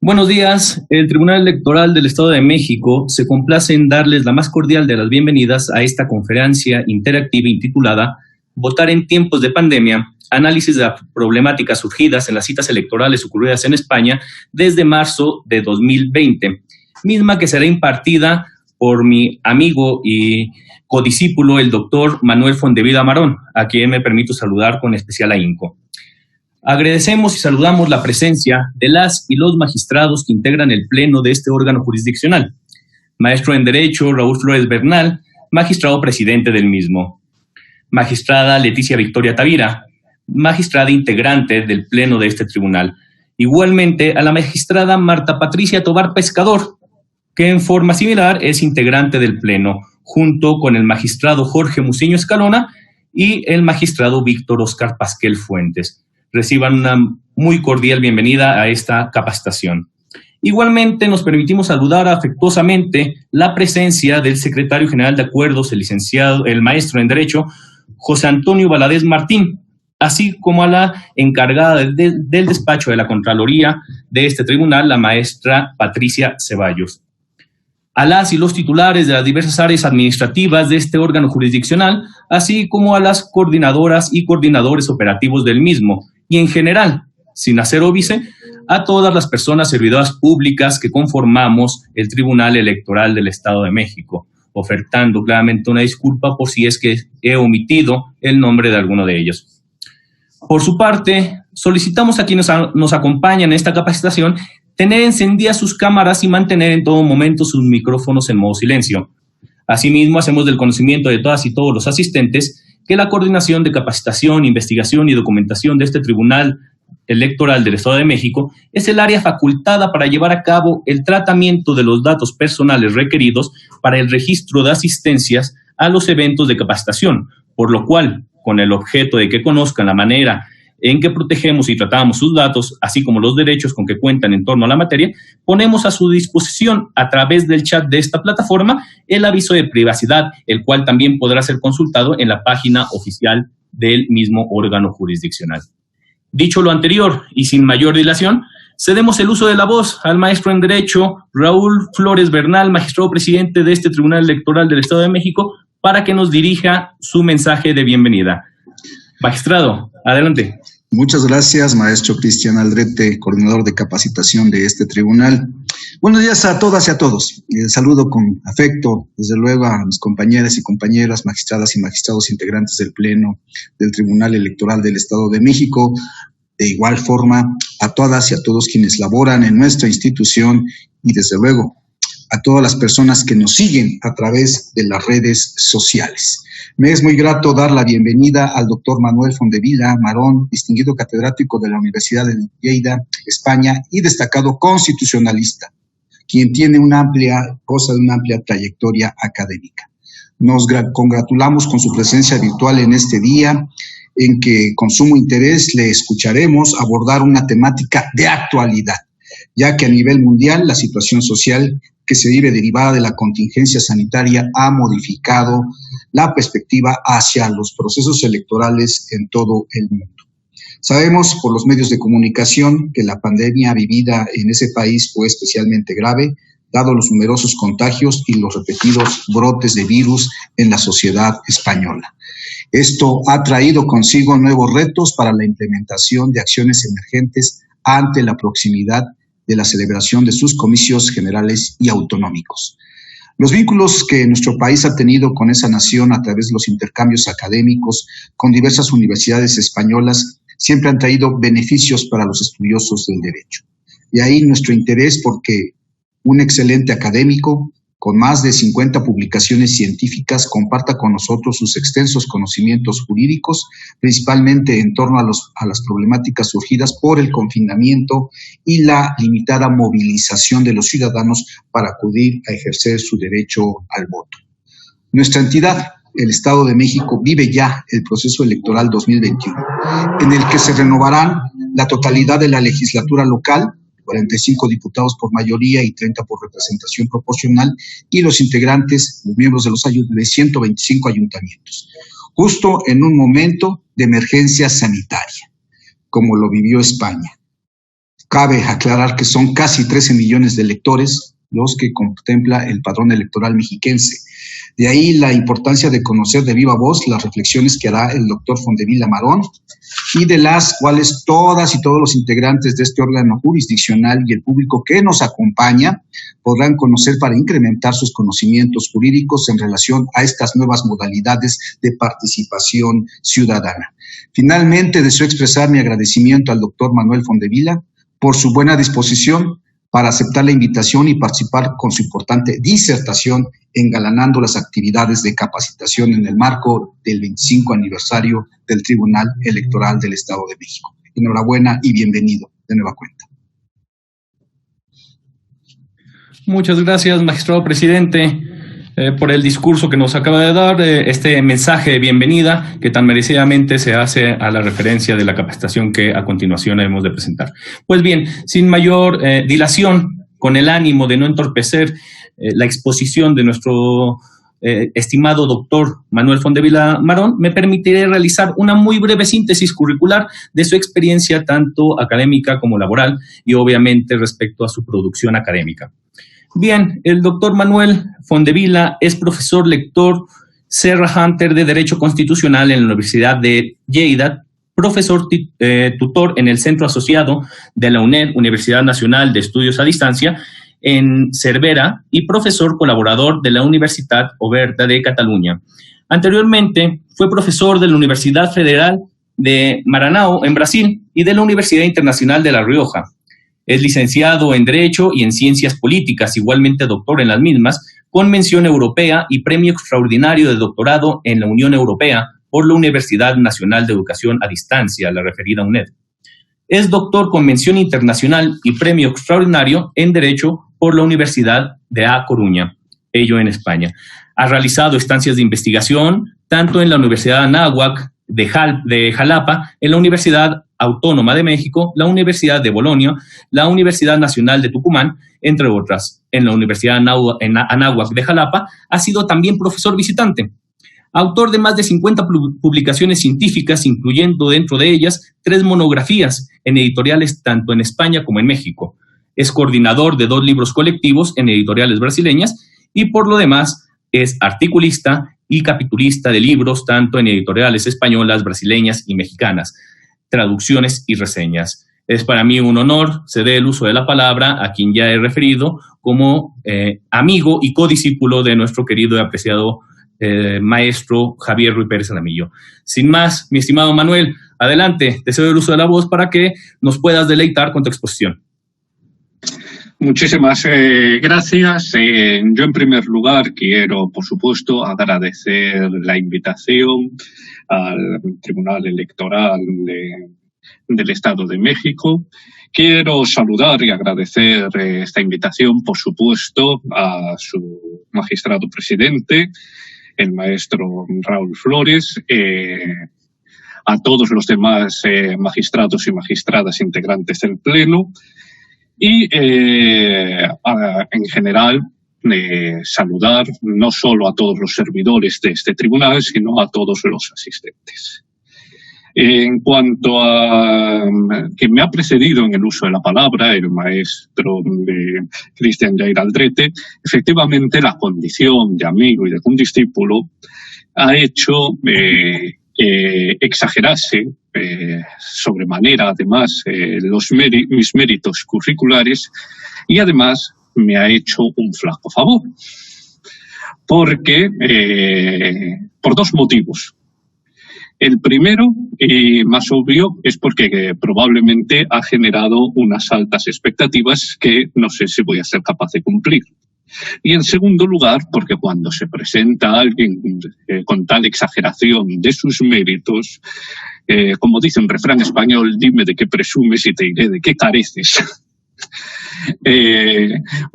Buenos días. El Tribunal Electoral del Estado de México se complace en darles la más cordial de las bienvenidas a esta conferencia interactiva intitulada Votar en tiempos de pandemia, análisis de las problemáticas surgidas en las citas electorales ocurridas en España desde marzo de 2020, misma que será impartida por mi amigo y codiscípulo, el doctor Manuel Fondevila Marón, a quien me permito saludar con especial ahínco. Agradecemos y saludamos la presencia de las y los magistrados que integran el pleno de este órgano jurisdiccional. Maestro en Derecho Raúl Flores Bernal, magistrado presidente del mismo. Magistrada Leticia Victoria Tavira, magistrada integrante del pleno de este tribunal. Igualmente a la magistrada Marta Patricia Tobar Pescador, que en forma similar es integrante del pleno, junto con el magistrado Jorge Muciño Escalona y el magistrado Víctor Oscar Pasquel Fuentes. Reciban una muy cordial bienvenida a esta capacitación. Igualmente nos permitimos saludar afectuosamente la presencia del secretario general de Acuerdos, el maestro en Derecho, José Antonio Valadez Martín, así como a la encargada del despacho de la Contraloría de este tribunal, la maestra Patricia Ceballos. A las y los titulares de las diversas áreas administrativas de este órgano jurisdiccional, así como a las coordinadoras y coordinadores operativos del mismo, y en general, sin hacer óbice, a todas las personas servidoras públicas que conformamos el Tribunal Electoral del Estado de México, ofertando claramente una disculpa por si es que he omitido el nombre de alguno de ellos. Por su parte, solicitamos a quienes nos acompañan en esta capacitación tener encendidas sus cámaras y mantener en todo momento sus micrófonos en modo silencio. Asimismo, hacemos del conocimiento de todas y todos los asistentes que la coordinación de capacitación, investigación y documentación de este Tribunal Electoral del Estado de México es el área facultada para llevar a cabo el tratamiento de los datos personales requeridos para el registro de asistencias a los eventos de capacitación, por lo cual, con el objeto de que conozcan la manera en que protegemos y tratamos sus datos, así como los derechos con que cuentan en torno a la materia, ponemos a su disposición a través del chat de esta plataforma el aviso de privacidad, el cual también podrá ser consultado en la página oficial del mismo órgano jurisdiccional. Dicho lo anterior y sin mayor dilación, cedemos el uso de la voz al maestro en Derecho Raúl Flores Bernal, magistrado presidente de este Tribunal Electoral del Estado de México, para que nos dirija su mensaje de bienvenida. Magistrado, adelante. Muchas gracias, maestro Cristian Aldrete, coordinador de capacitación de este tribunal. Buenos días a todas y a todos. Saludo con afecto, desde luego, a mis compañeras y compañeras, magistradas y magistrados integrantes del Pleno del Tribunal Electoral del Estado de México. De igual forma, a todas y a todos quienes laboran en nuestra institución y, desde luego, a todas las personas que nos siguen a través de las redes sociales. Me es muy grato dar la bienvenida al doctor Manuel Fondevila Marón, distinguido catedrático de la Universidad de Lleida, España, y destacado constitucionalista, quien tiene goza de una amplia trayectoria académica. Nos congratulamos con su presencia virtual en este día, en que con sumo interés le escucharemos abordar una temática de actualidad, ya que a nivel mundial la situación social que se vive derivada de la contingencia sanitaria ha modificado la perspectiva hacia los procesos electorales en todo el mundo. Sabemos por los medios de comunicación que la pandemia vivida en ese país fue especialmente grave, dado los numerosos contagios y los repetidos brotes de virus en la sociedad española. Esto ha traído consigo nuevos retos para la implementación de acciones emergentes ante la proximidad de la celebración de sus comicios generales y autonómicos. Los vínculos que nuestro país ha tenido con esa nación a través de los intercambios académicos con diversas universidades españolas siempre han traído beneficios para los estudiosos del derecho. De ahí nuestro interés porque un excelente académico con más de 50 publicaciones científicas comparta con nosotros sus extensos conocimientos jurídicos, principalmente en torno a las problemáticas surgidas por el confinamiento y la limitada movilización de los ciudadanos para acudir a ejercer su derecho al voto. Nuestra entidad, el Estado de México, vive ya el proceso electoral 2021, en el que se renovarán la totalidad de la legislatura local, 45 diputados por mayoría y 30 por representación proporcional, y los integrantes, los miembros de 125 ayuntamientos, justo en un momento de emergencia sanitaria, como lo vivió España. Cabe aclarar que son casi 13 millones de electores los que contempla el padrón electoral mexiquense. De ahí la importancia de conocer de viva voz las reflexiones que hará el doctor Fondevila Marón y de las cuales todas y todos los integrantes de este órgano jurisdiccional y el público que nos acompaña podrán conocer para incrementar sus conocimientos jurídicos en relación a estas nuevas modalidades de participación ciudadana. Finalmente, deseo expresar mi agradecimiento al doctor Manuel Fondevila por su buena disposición para aceptar la invitación y participar con su importante disertación engalanando las actividades de capacitación en el marco del 25 aniversario del Tribunal Electoral del Estado de México. Enhorabuena y bienvenido de nueva cuenta. Muchas gracias, magistrado presidente, por el discurso que nos acaba de dar, este mensaje de bienvenida que tan merecidamente se hace a la referencia de la capacitación que a continuación hemos de presentar. Pues bien, sin mayor dilación, con el ánimo de no entorpecer la exposición de nuestro estimado doctor Manuel Fondevila Marón, me permitiré realizar una muy breve síntesis curricular de su experiencia tanto académica como laboral y obviamente respecto a su producción académica. Bien, el doctor Manuel Fondevila es profesor lector Serra Hunter de Derecho Constitucional en la Universidad de Lleida, profesor tutor en el Centro Asociado de la UNED, Universidad Nacional de Estudios a Distancia, en Cervera, y profesor colaborador de la Universitat Oberta de Cataluña. Anteriormente, fue profesor de la Universidad Federal de Maranhão, en Brasil, y de la Universidad Internacional de La Rioja. Es licenciado en Derecho y en Ciencias Políticas, igualmente doctor en las mismas, con mención europea y premio extraordinario de doctorado en la Unión Europea por la Universidad Nacional de Educación a Distancia, la referida UNED. Es doctor con mención internacional y premio extraordinario en Derecho por la Universidad de A Coruña, ello en España. Ha realizado estancias de investigación tanto en la Universidad Anáhuac de Jalapa, en la Universidad Autónoma de México, la Universidad de Bolonia, la Universidad Nacional de Tucumán, entre otras. En la Universidad Anáhuac de Jalapa ha sido también profesor visitante. Autor de más de 50 publicaciones científicas, incluyendo dentro de ellas 3 monografías en editoriales tanto en España como en México. Es coordinador de 2 libros colectivos en editoriales brasileñas y por lo demás es articulista y capitulista de libros tanto en editoriales españolas, brasileñas y mexicanas, traducciones y reseñas. Es para mí un honor ceder el uso de la palabra a quien ya he referido como amigo y codiscípulo de nuestro querido y apreciado maestro Javier Ruy Pérez Alamillo. Sin más, mi estimado Manuel, adelante, te cedo el uso de la voz para que nos puedas deleitar con tu exposición. Muchísimas gracias. Yo, en primer lugar, quiero, por supuesto, agradecer la invitación al Tribunal Electoral del Estado de México. Quiero saludar y agradecer esta invitación, por supuesto, a su magistrado presidente, el maestro Raúl Flores, a todos los demás magistrados y magistradas integrantes del Pleno, y en general saludar no solo a todos los servidores de este tribunal, sino a todos los asistentes. En cuanto a quien me ha precedido en el uso de la palabra, el maestro Cristian Jair Aldrete, efectivamente la condición de amigo y de condiscípulo ha hecho que exagerase sobremanera, además, mis méritos curriculares, y además me ha hecho un flaco favor. Porque, por 2 motivos. El primero, y más obvio, es porque probablemente ha generado unas altas expectativas que no sé si voy a ser capaz de cumplir. Y en segundo lugar, porque cuando se presenta a alguien con tal exageración de sus méritos, como dice un refrán español, dime de qué presumes y te diré de qué careces.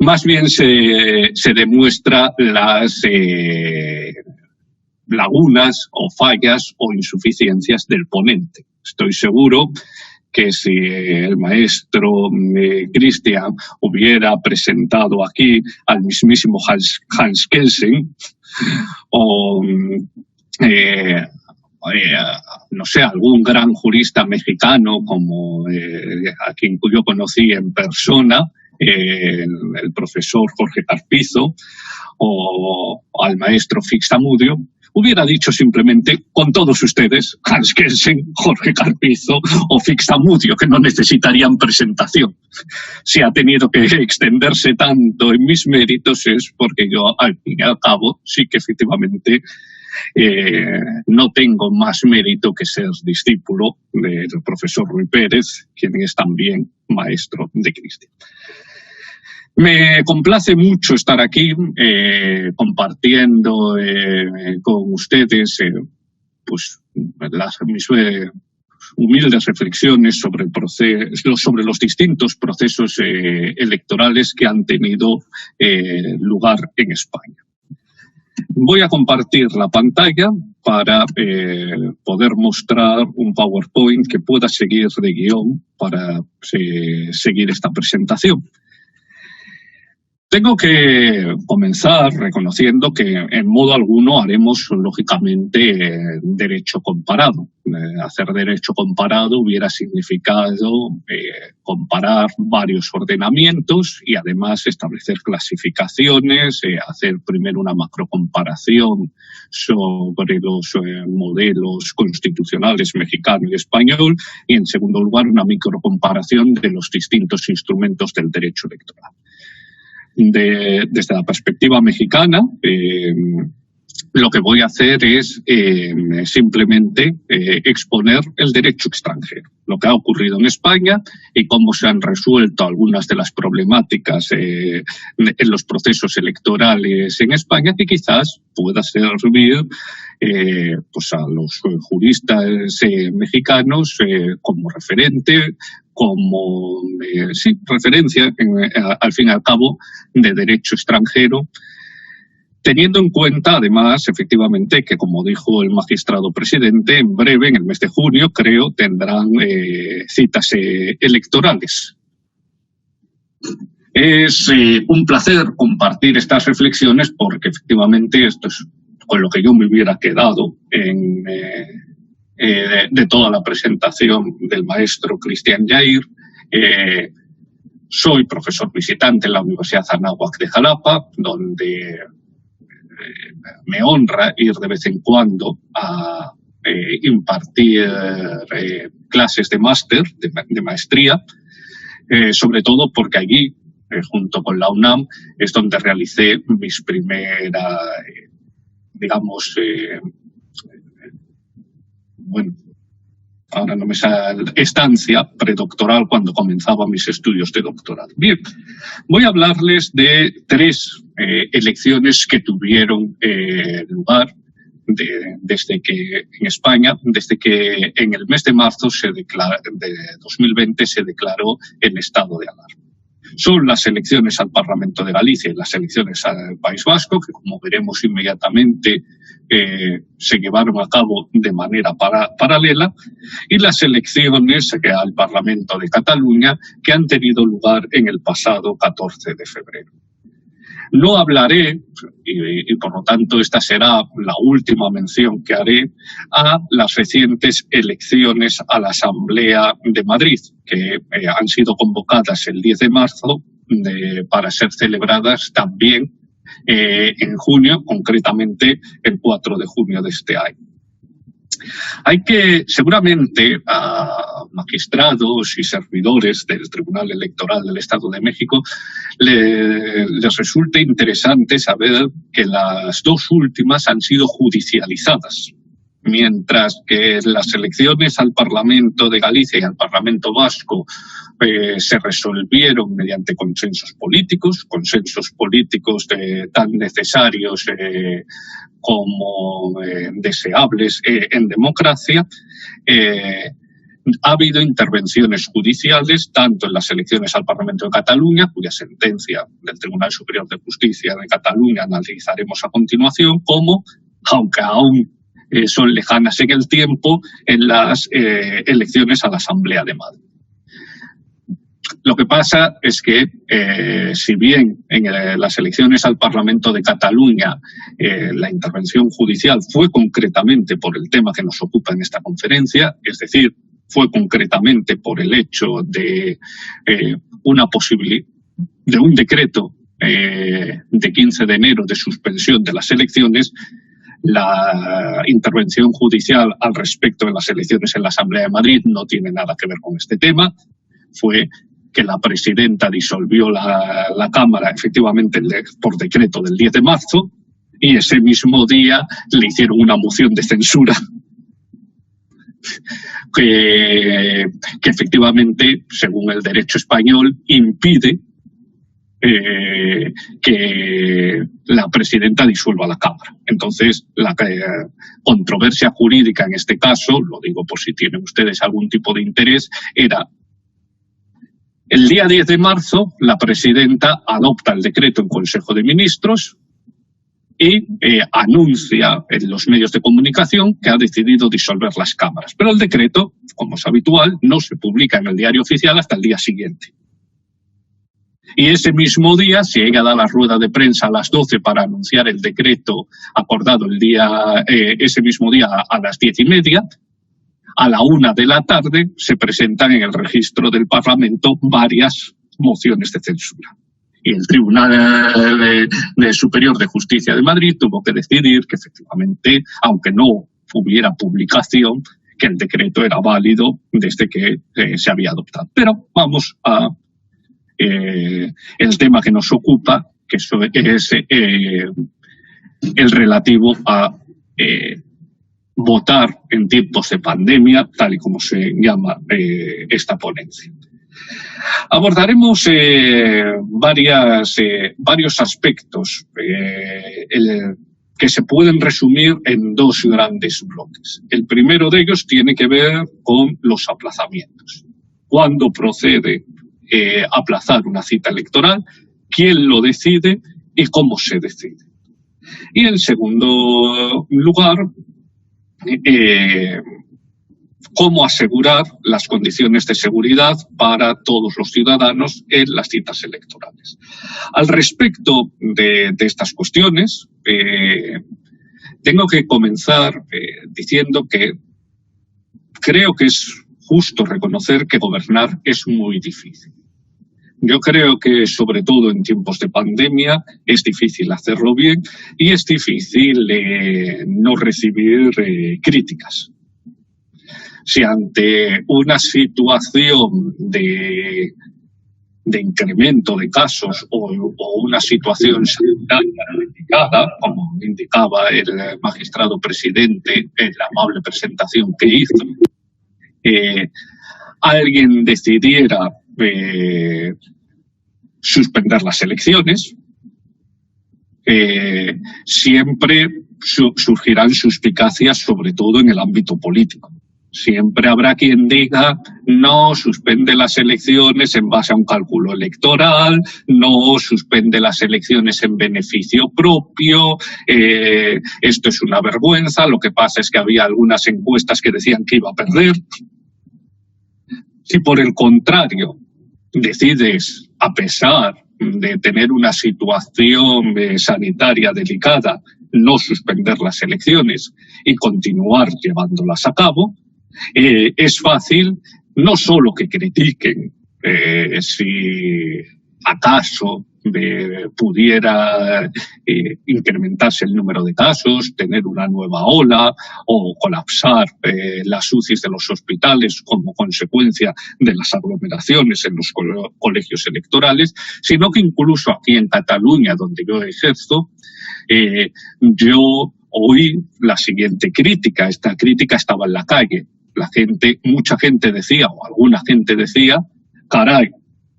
Más bien se demuestra las lagunas o fallas o insuficiencias del ponente. Estoy seguro que si el maestro Cristian hubiera presentado aquí al mismísimo Hans Kelsen o no sé, algún gran jurista mexicano como a quien yo conocí en persona, el profesor Jorge Carpizo, o al maestro Fixamudio, hubiera dicho simplemente, con todos ustedes, Hans Kelsen, Jorge Carpizo o Fixamudio, que no necesitarían presentación. Si ha tenido que extenderse tanto en mis méritos es porque yo, al fin y al cabo, sí que efectivamente no tengo más mérito que ser discípulo del profesor Ruy Pérez, quien es también maestro de Cristian. Me complace mucho estar aquí compartiendo con ustedes pues mis humildes reflexiones sobre los distintos procesos electorales que han tenido lugar en España. Voy a compartir la pantalla para poder mostrar un PowerPoint que pueda seguir de guión para seguir esta presentación. Tengo que comenzar reconociendo que en modo alguno haremos, lógicamente, derecho comparado. Hacer derecho comparado hubiera significado comparar varios ordenamientos y además establecer clasificaciones, hacer primero una macrocomparación sobre los modelos constitucionales mexicano y español y, en segundo lugar, una microcomparación de los distintos instrumentos del derecho electoral. Desde la perspectiva mexicana, lo que voy a hacer es simplemente exponer el derecho extranjero, lo que ha ocurrido en España y cómo se han resuelto algunas de las problemáticas en los procesos electorales en España, que quizás pueda servir pues a los juristas mexicanos como referente, como referencia, al fin y al cabo, de derecho extranjero, teniendo en cuenta, además, efectivamente, que, como dijo el magistrado presidente, en breve, en el mes de junio, creo, tendrán citas electorales. Es un placer compartir estas reflexiones porque, efectivamente, esto es con lo que yo me hubiera quedado de toda la presentación del maestro Cristian Jair. Soy profesor visitante en la Universidad Anáhuac de Jalapa, donde me honra ir de vez en cuando a impartir clases de máster, de maestría, sobre todo porque allí, junto con la UNAM, es donde realicé mis primeras, digamos, bueno, ahora no me sale, estancia predoctoral cuando comenzaba mis estudios de doctorado. Bien, voy a hablarles de tres elecciones que tuvieron lugar desde que en España, desde que en el mes de marzo de 2020 se declaró el estado de alarma. Son las elecciones al Parlamento de Galicia y las elecciones al País Vasco, que, como veremos inmediatamente, se llevaron a cabo de manera paralela, y las elecciones al Parlamento de Cataluña, que han tenido lugar en el pasado 14 de febrero. No hablaré, y por lo tanto esta será la última mención que haré, a las recientes elecciones a la Asamblea de Madrid, que han sido convocadas el 10 de marzo para ser celebradas también en junio, concretamente el 4 de junio de este año. Hay que, seguramente, a magistrados y servidores del Tribunal Electoral del Estado de México les resulta interesante saber que las dos últimas han sido judicializadas, mientras que las elecciones al Parlamento de Galicia y al Parlamento Vasco se resolvieron mediante consensos políticos tan necesarios como deseables en democracia. Ha habido intervenciones judiciales, tanto en las elecciones al Parlamento de Cataluña, cuya sentencia del Tribunal Superior de Justicia de Cataluña analizaremos a continuación, como, aunque aún son lejanas en el tiempo, en las elecciones a la Asamblea de Madrid. Lo que pasa es que, si bien en las elecciones al Parlamento de Cataluña la intervención judicial fue concretamente por el tema que nos ocupa en esta conferencia, es decir, fue concretamente por el hecho de de un decreto de 15 de enero de suspensión de las elecciones, la intervención judicial al respecto de las elecciones en la Asamblea de Madrid no tiene nada que ver con este tema. Fue que la presidenta disolvió la Cámara, efectivamente, por decreto del 10 de marzo, y ese mismo día le hicieron una moción de censura que efectivamente, según el derecho español, impide que la presidenta disuelva la Cámara. Entonces, la controversia jurídica en este caso, lo digo por si tienen ustedes algún tipo de interés, era: el día 10 de marzo la presidenta adopta el decreto en Consejo de Ministros y anuncia en los medios de comunicación que ha decidido disolver las cámaras. Pero el decreto, como es habitual, no se publica en el diario oficial hasta el día siguiente. Y ese mismo día, si ella da la rueda de prensa a las 12 para anunciar el decreto acordado ese mismo día a las 10:30, a la 1 de la tarde se presentan en el registro del Parlamento varias mociones de censura. Y el Tribunal Superior de Justicia de Madrid tuvo que decidir que efectivamente, aunque no hubiera publicación, que el decreto era válido desde que se había adoptado. Pero vamos a el tema que nos ocupa, que es el relativo a votar en tiempos de pandemia, tal y como se llama esta ponencia. Abordaremos varios aspectos que se pueden resumir en dos grandes bloques. El primero de ellos tiene que ver con los aplazamientos. ¿Cuándo procede aplazar una cita electoral? ¿Quién lo decide y cómo se decide? Y en segundo lugar, cómo asegurar las condiciones de seguridad para todos los ciudadanos en las citas electorales. Al respecto de estas cuestiones, tengo que comenzar diciendo que creo que es justo reconocer que gobernar es muy difícil. Yo creo que, sobre todo en tiempos de pandemia, es difícil hacerlo bien y es difícil no recibir críticas. Si ante una situación de incremento de casos o una situación sanitaria delicada, como indicaba el magistrado presidente en la amable presentación que hizo, alguien decidiera suspender las elecciones, siempre surgirán suspicacias, sobre todo en el ámbito político. Siempre habrá quien diga: no suspende las elecciones en base a un cálculo electoral, no suspende las elecciones en beneficio propio, esto es una vergüenza, lo que pasa es que había algunas encuestas que decían que iba a perder. Si por el contrario decides, a pesar de tener una situación sanitaria delicada, no suspender las elecciones y continuar llevándolas a cabo, es fácil no solo que critiquen si acaso pudiera incrementarse el número de casos, tener una nueva ola o colapsar las UCIs de los hospitales como consecuencia de las aglomeraciones en los colegios electorales, sino que incluso aquí en Cataluña, donde yo ejerzo, yo oí la siguiente crítica. Esta crítica estaba en la calle. Mucha gente decía, o alguna gente decía: caray,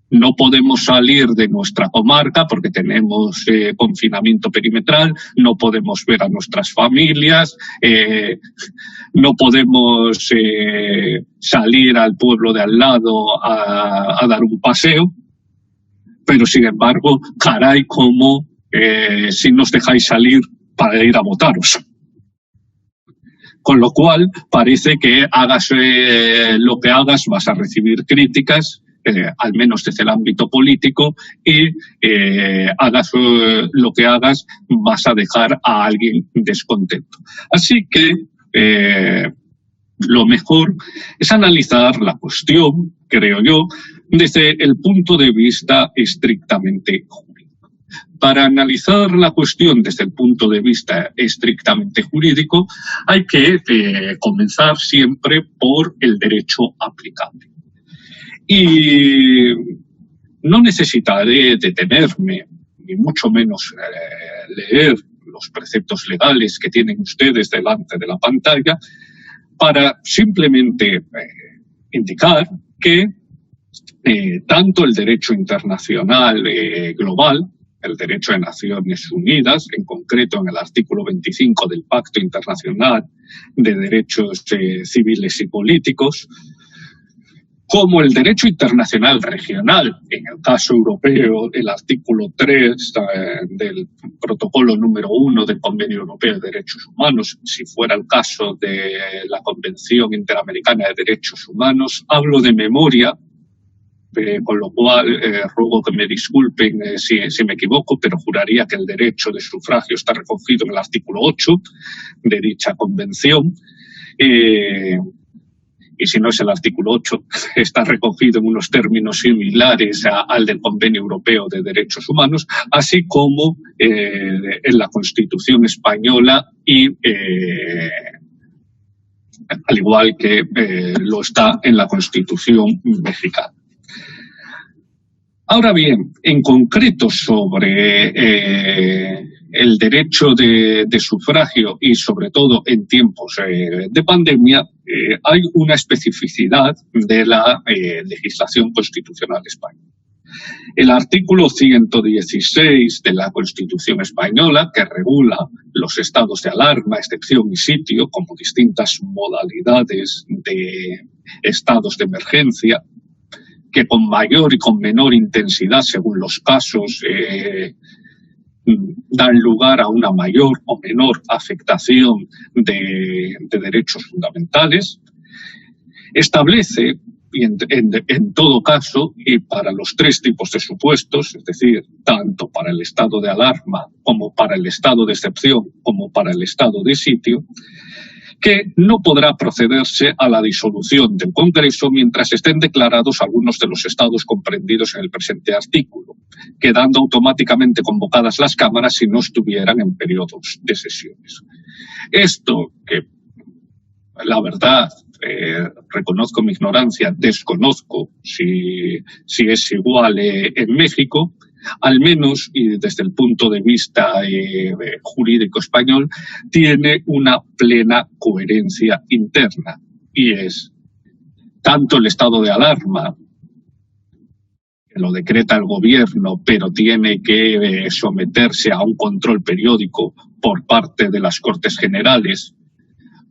no podemos salir de nuestra comarca porque tenemos confinamiento perimetral, no podemos ver a nuestras familias, no podemos salir al pueblo de al lado a dar un paseo, pero sin embargo, caray, como si nos dejáis salir para ir a votaros. Con lo cual, parece que hagas lo que hagas, vas a recibir críticas al menos desde el ámbito político, y hagas lo que hagas, vas a dejar a alguien descontento. Así que lo mejor es analizar la cuestión, creo yo, desde el punto de vista estrictamente jurídico. Para analizar la cuestión desde el punto de vista estrictamente jurídico, hay que comenzar siempre por el derecho aplicable. Y no necesitaré detenerme, ni mucho menos leer los preceptos legales que tienen ustedes delante de la pantalla, para simplemente indicar que tanto el derecho internacional global, el derecho de Naciones Unidas, en concreto en el artículo 25 del Pacto Internacional de Derechos Civiles y Políticos, como el derecho internacional regional, en el caso europeo, el artículo 3 del protocolo número 1 del Convenio Europeo de Derechos Humanos, si fuera el caso de la Convención Interamericana de Derechos Humanos. Hablo de memoria, con lo cual ruego que me disculpen si me equivoco, pero juraría que el derecho de sufragio está recogido en el artículo 8 de dicha convención. Y si no es el artículo 8, está recogido en unos términos similares al del Convenio Europeo de Derechos Humanos, así como en la Constitución española y al igual que lo está en la Constitución mexicana. Ahora bien, en concreto sobre el derecho de sufragio y sobre todo en tiempos de pandemia, hay una especificidad de la legislación constitucional española. El artículo 116 de la Constitución española, que regula los estados de alarma, excepción y sitio como distintas modalidades de estados de emergencia, que con mayor y con menor intensidad, según los casos, dan lugar a una mayor o menor afectación de derechos fundamentales, establece, y en todo caso, y para los tres tipos de supuestos, es decir, tanto para el estado de alarma como para el estado de excepción como para el estado de sitio, que no podrá procederse a la disolución del Congreso mientras estén declarados algunos de los estados comprendidos en el presente artículo, quedando automáticamente convocadas las cámaras si no estuvieran en periodos de sesiones. Esto, que la verdad, reconozco mi ignorancia, desconozco si es igual en México, al menos, y desde el punto de vista jurídico español, tiene una plena coherencia interna. Y es tanto el estado de alarma, que lo decreta el gobierno, pero tiene que someterse a un control periódico por parte de las Cortes Generales,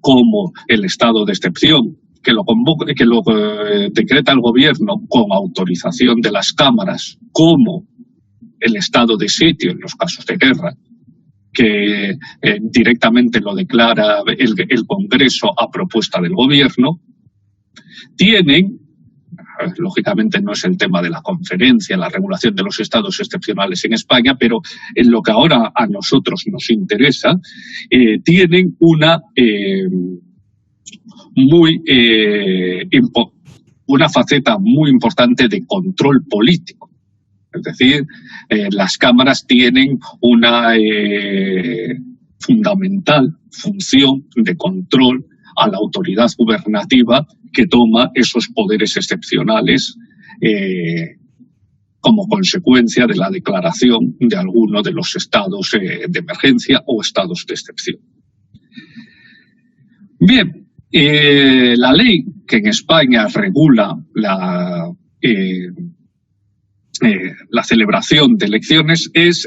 como el estado de excepción, que lo decreta el gobierno con autorización de las cámaras, como el estado de sitio en los casos de guerra, que directamente lo declara el Congreso a propuesta del gobierno, tienen, lógicamente no es el tema de la conferencia, la regulación de los estados excepcionales en España, pero en lo que ahora a nosotros nos interesa, tienen una faceta muy importante de control político. Es decir, las cámaras tienen una fundamental función de control a la autoridad gubernativa que toma esos poderes excepcionales como consecuencia de la declaración de alguno de los estados de emergencia o estados de excepción. Bien, la ley que en España regula la celebración de elecciones es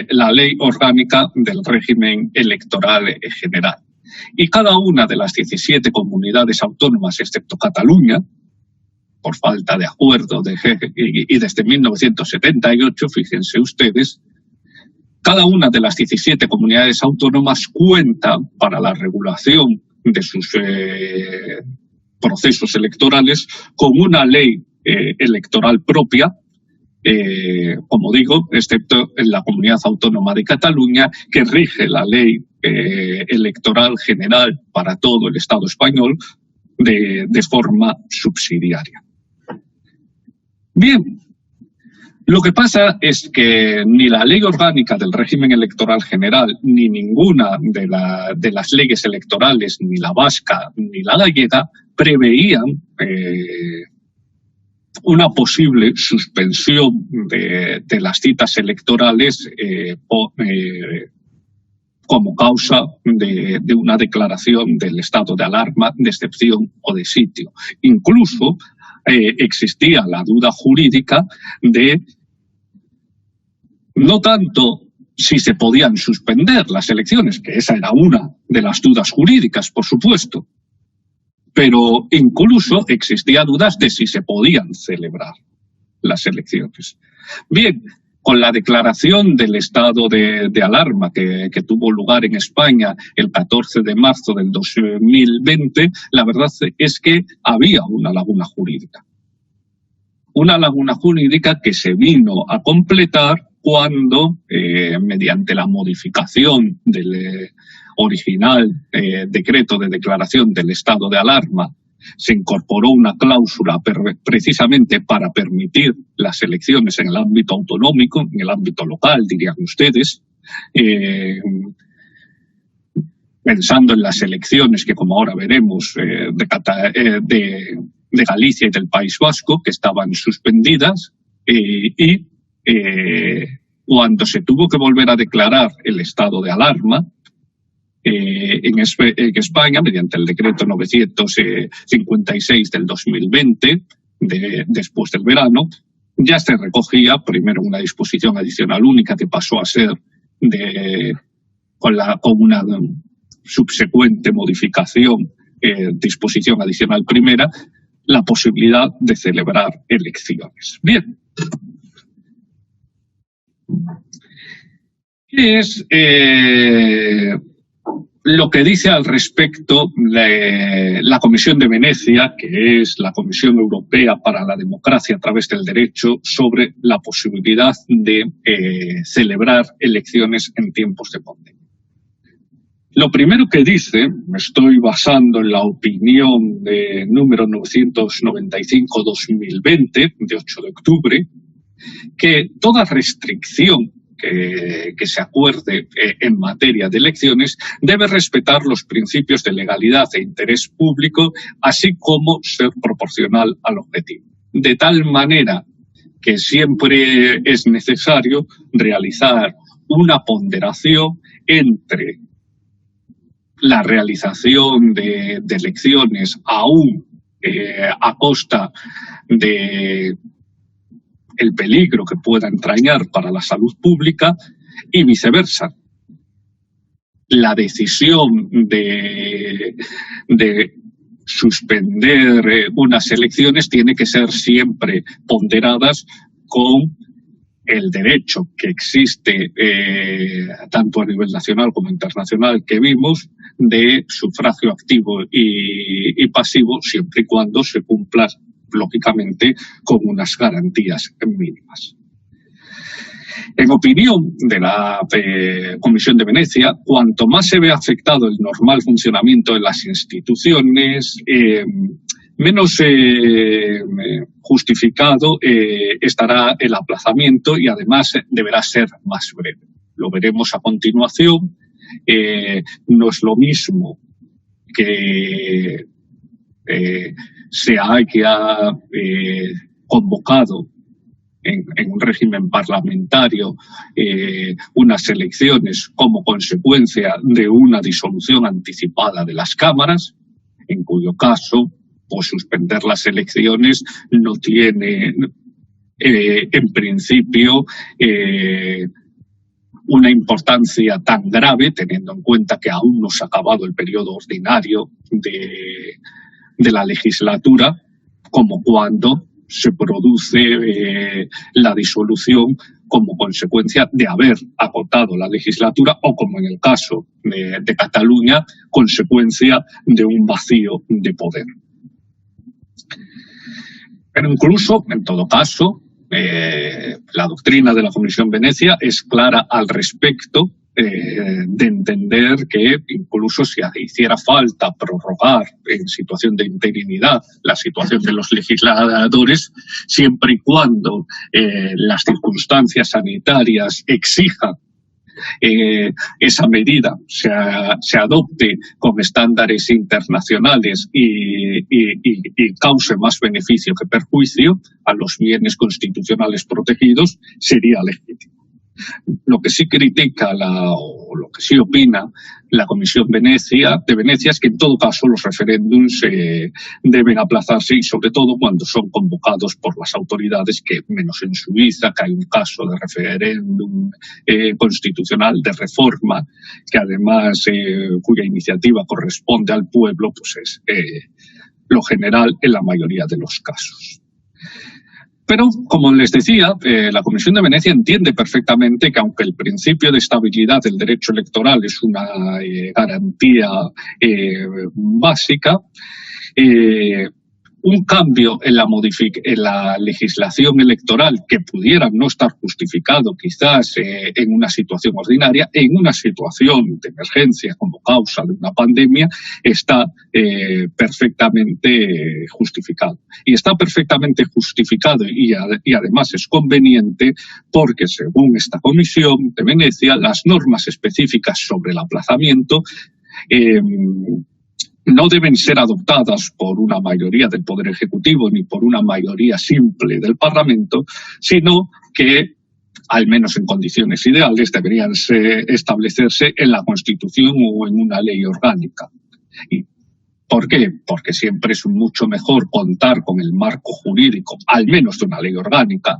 la Ley Orgánica del Régimen Electoral General. Y cada una de las 17 comunidades autónomas, excepto Cataluña, por falta de acuerdo y desde 1978, fíjense ustedes, cada una de las 17 comunidades autónomas cuenta para la regulación de sus procesos electorales con una ley electoral propia, como digo, excepto en la Comunidad Autónoma de Cataluña, que rige la ley electoral general para todo el Estado español de forma subsidiaria. Bien, lo que pasa es que ni la ley orgánica del régimen electoral general, ni ninguna de las leyes electorales, ni la vasca ni la gallega, preveían una posible suspensión de las citas electorales como causa de una declaración del estado de alarma, de excepción o de sitio. Incluso existía la duda jurídica de no tanto si se podían suspender las elecciones, que esa era una de las dudas jurídicas, por supuesto, pero incluso existían dudas de si se podían celebrar las elecciones. Bien, con la declaración del estado de alarma que tuvo lugar en España el 14 de marzo del 2020, la verdad es que había una laguna jurídica. Una laguna jurídica que se vino a completar cuando, mediante la modificación del original decreto de declaración del estado de alarma, se incorporó una cláusula precisamente para permitir las elecciones en el ámbito autonómico, en el ámbito local, dirían ustedes, pensando en las elecciones que, como ahora veremos, de Galicia y del País Vasco, que estaban suspendidas, y cuando se tuvo que volver a declarar el estado de alarma, en España, mediante el decreto 956 del 2020, después del verano, ya se recogía primero una disposición adicional única que pasó a ser con una subsecuente modificación, disposición adicional primera, la posibilidad de celebrar elecciones. Bien. ¿Qué es lo que dice al respecto la Comisión de Venecia, que es la Comisión Europea para la Democracia a través del Derecho, sobre la posibilidad de celebrar elecciones en tiempos de pandemia? Lo primero que dice, me estoy basando en la opinión de número 995-2020, de 8 de octubre, que toda restricción que se acuerde en materia de elecciones debe respetar los principios de legalidad e interés público, así como ser proporcional al objetivo. De tal manera que siempre es necesario realizar una ponderación entre la realización de elecciones aún a costa de el peligro que pueda entrañar para la salud pública y viceversa. La decisión de suspender unas elecciones tiene que ser siempre ponderadas con el derecho que existe tanto a nivel nacional como internacional que vimos de sufragio activo y pasivo, siempre y cuando se cumpla lógicamente con unas garantías mínimas. En opinión de la Comisión de Venecia, cuanto más se ve afectado el normal funcionamiento de las instituciones, menos justificado estará el aplazamiento y además deberá ser más breve. Lo veremos a continuación. No es lo mismo que se haya convocado en un régimen parlamentario unas elecciones como consecuencia de una disolución anticipada de las cámaras, en cuyo caso, pues suspender las elecciones no tiene en principio una importancia tan grave, teniendo en cuenta que aún no se ha acabado el periodo ordinario de la legislatura, como cuando se produce la disolución como consecuencia de haber agotado la legislatura o, como en el caso de Cataluña, consecuencia de un vacío de poder. Pero incluso, en todo caso, la doctrina de la Comisión Venecia es clara al respecto, de entender que incluso si hiciera falta prorrogar en situación de interinidad la situación de los legisladores, siempre y cuando las circunstancias sanitarias exijan esa medida se adopte con estándares internacionales y cause más beneficio que perjuicio a los bienes constitucionales protegidos, sería legítimo. Lo que sí critica o lo que sí opina la Comisión de Venecia es que en todo caso los referéndums deben aplazarse, y sobre todo cuando son convocados por las autoridades, que menos en Suiza, que hay un caso de referéndum constitucional de reforma, que además cuya iniciativa corresponde al pueblo, pues es lo general en la mayoría de los casos. Pero, como les decía, la Comisión de Venecia entiende perfectamente que, aunque el principio de estabilidad del derecho electoral es una garantía básica, un cambio en la legislación electoral que pudiera no estar justificado quizás en una situación ordinaria, en una situación de emergencia como causa de una pandemia, está perfectamente justificado. Y está perfectamente justificado y además es conveniente porque, según esta Comisión de Venecia, las normas específicas sobre el aplazamiento no deben ser adoptadas por una mayoría del Poder Ejecutivo ni por una mayoría simple del Parlamento, sino que, al menos en condiciones ideales, deberían establecerse en la Constitución o en una ley orgánica. ¿Y por qué? Porque siempre es mucho mejor contar con el marco jurídico, al menos de una ley orgánica,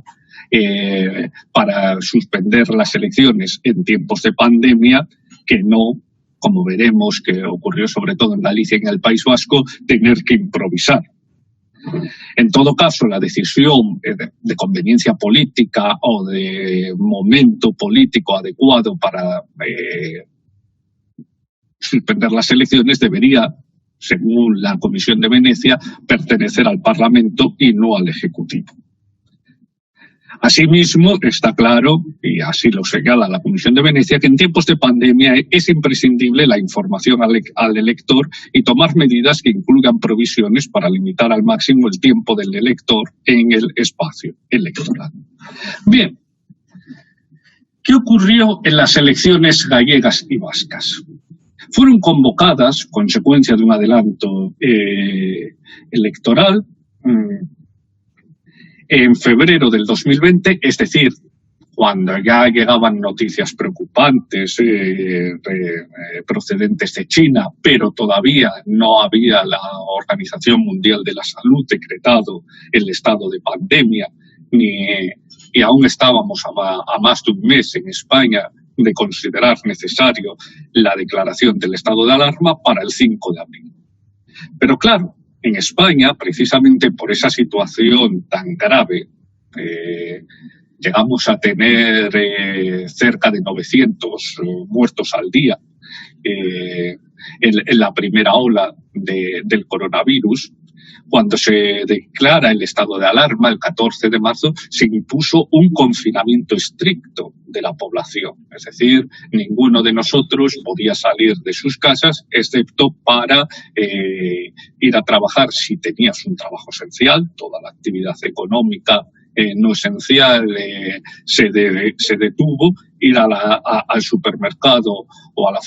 para suspender las elecciones en tiempos de pandemia, que no, como veremos que ocurrió sobre todo en Galicia y en el País Vasco, tener que improvisar. En todo caso, la decisión de conveniencia política o de momento político adecuado para suspender las elecciones debería, según la Comisión de Venecia, pertenecer al Parlamento y no al Ejecutivo. Asimismo, está claro, y así lo señala la Comisión de Venecia, que en tiempos de pandemia es imprescindible la información al elector y tomar medidas que incluyan provisiones para limitar al máximo el tiempo del elector en el espacio electoral. Bien, ¿qué ocurrió en las elecciones gallegas y vascas? Fueron convocadas, consecuencia de un adelanto electoral, en febrero del 2020, es decir, cuando ya llegaban noticias preocupantes procedentes de China, pero todavía no había la Organización Mundial de la Salud decretado el estado de pandemia, y aún estábamos a más de un mes en España de considerar necesario la declaración del estado de alarma para el 5 de abril. Pero claro, en España, precisamente por esa situación tan grave, llegamos a tener cerca de 900 muertos al día en la primera ola del coronavirus. Cuando se declara el estado de alarma, el 14 de marzo, se impuso un confinamiento estricto de la población. Es decir, ninguno de nosotros podía salir de sus casas, excepto para ir a trabajar si tenías un trabajo esencial. Toda la actividad económica no esencial se detuvo. Ir al supermercado o a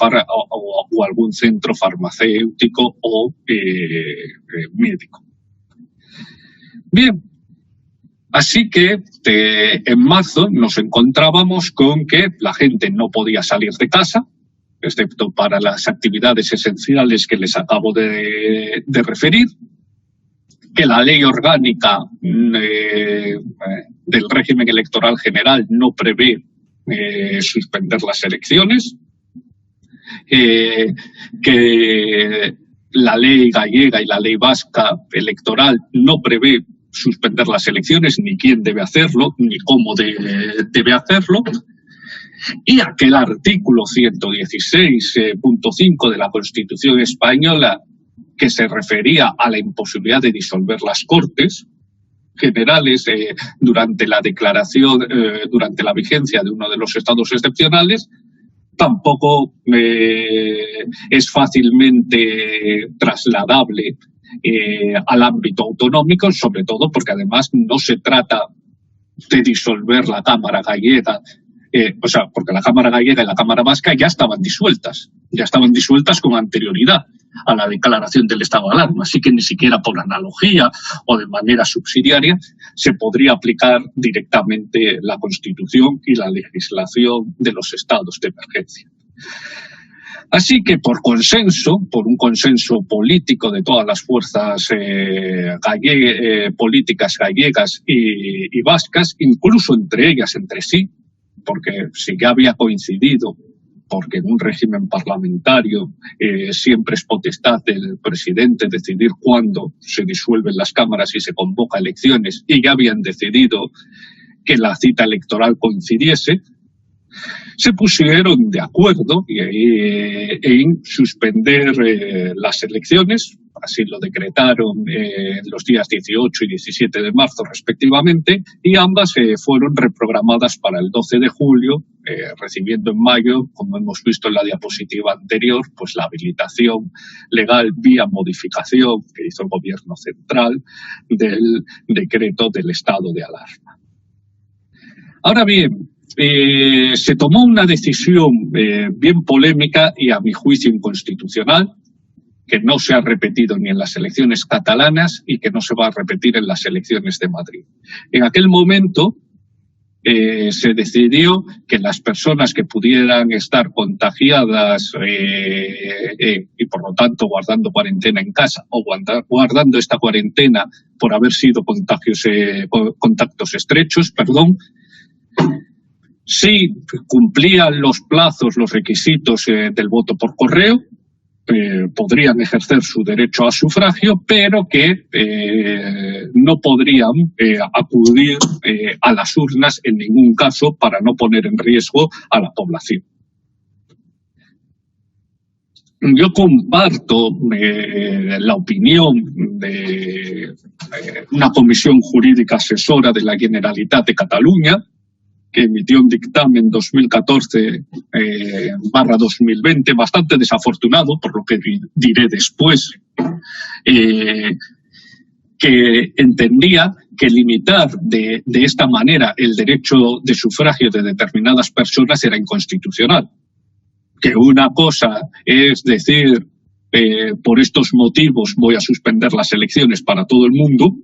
algún centro farmacéutico o médico. Bien, así que en marzo nos encontrábamos con que la gente no podía salir de casa, excepto para las actividades esenciales que les acabo de referir, que la ley orgánica del régimen electoral general no prevé suspender las elecciones, que la ley gallega y la ley vasca electoral no prevé suspender las elecciones, ni quién debe hacerlo, ni cómo debe hacerlo, y aquel artículo 116.5 de la Constitución española que se refería a la imposibilidad de disolver las Cortes, generales durante la declaración, durante la vigencia de uno de los estados excepcionales, tampoco es fácilmente trasladable al ámbito autonómico, sobre todo porque además no se trata de disolver la Cámara gallega, porque la Cámara gallega y la Cámara vasca ya estaban disueltas con anterioridad a la declaración del estado de alarma, así que ni siquiera por analogía o de manera subsidiaria se podría aplicar directamente la Constitución y la legislación de los estados de emergencia. Así que por un consenso político de todas las fuerzas políticas gallegas y vascas, incluso entre ellas entre sí, porque sí que había coincidido, porque en un régimen parlamentario siempre es potestad del presidente decidir cuándo se disuelven las cámaras y se convoca elecciones, y ya habían decidido que la cita electoral coincidiese, se pusieron de acuerdo en suspender las elecciones. Así lo decretaron los días 18 y 17 de marzo respectivamente, y ambas fueron reprogramadas para el 12 de julio, recibiendo en mayo, como hemos visto en la diapositiva anterior, pues la habilitación legal vía modificación que hizo el gobierno central del decreto del estado de alarma. Ahora bien, se tomó una decisión bien polémica y a mi juicio inconstitucional, que no se ha repetido ni en las elecciones catalanas y que no se va a repetir en las elecciones de Madrid. En aquel momento se decidió que las personas que pudieran estar contagiadas y por lo tanto guardando cuarentena en casa o guardando esta cuarentena por haber sido contactos estrechos, si cumplían los plazos, los requisitos del voto por correo, podrían ejercer su derecho a sufragio, pero que no podrían acudir a las urnas en ningún caso para no poner en riesgo a la población. Yo comparto la opinión de una comisión jurídica asesora de la Generalitat de Cataluña, que emitió un dictamen 2014/2020, bastante desafortunado, por lo que diré después, que entendía que limitar de esta manera el derecho de sufragio de determinadas personas era inconstitucional. Que una cosa es decir, por estos motivos voy a suspender las elecciones para todo el mundo,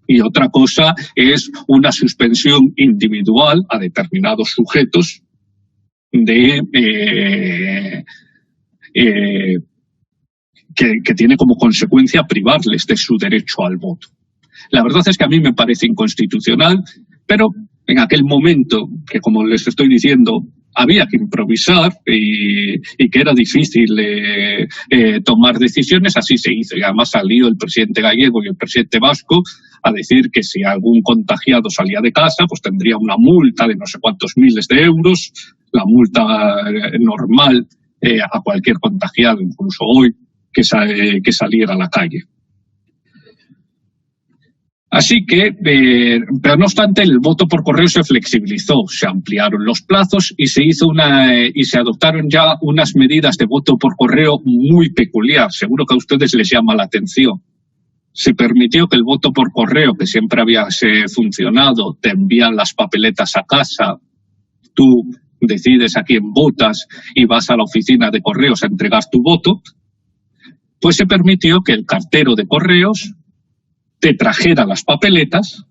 y otra cosa es una suspensión individual a determinados sujetos que tiene como consecuencia privarles de su derecho al voto. La verdad es que a mí me parece inconstitucional, pero en aquel momento, que como les estoy diciendo, había que improvisar y que era difícil tomar decisiones, así se hizo. Y además salió el presidente gallego y el presidente vasco a decir que si algún contagiado salía de casa, pues tendría una multa de no sé cuántos miles de euros, la multa normal a cualquier contagiado, incluso hoy, que saliera a la calle. Así que, pero no obstante, el voto por correo se flexibilizó, se ampliaron los plazos y se adoptaron ya unas medidas de voto por correo muy peculiar. Seguro que a ustedes les llama la atención. Se permitió que el voto por correo, que siempre había funcionado, te envían las papeletas a casa, tú decides a quién votas y vas a la oficina de correos a entregar tu voto, pues se permitió que el cartero de correos te trajera las papeletas,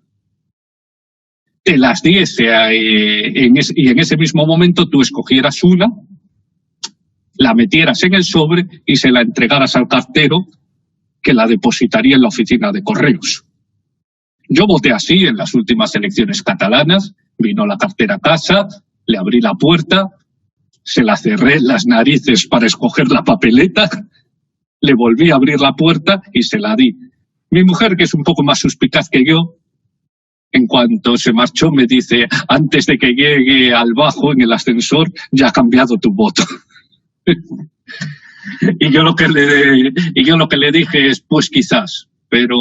te las diese y en ese mismo momento tú escogieras una, la metieras en el sobre y se la entregaras al cartero, que la depositaría en la oficina de correos. Yo voté así en las últimas elecciones catalanas, vino la cartera a casa, le abrí la puerta, se la cerré las narices para escoger la papeleta, le volví a abrir la puerta y se la di. Mi mujer, que es un poco más suspicaz que yo, en cuanto se marchó me dice, antes de que llegue al bajo en el ascensor, ya ha cambiado tu voto. Y yo lo que le dije es, pues quizás, pero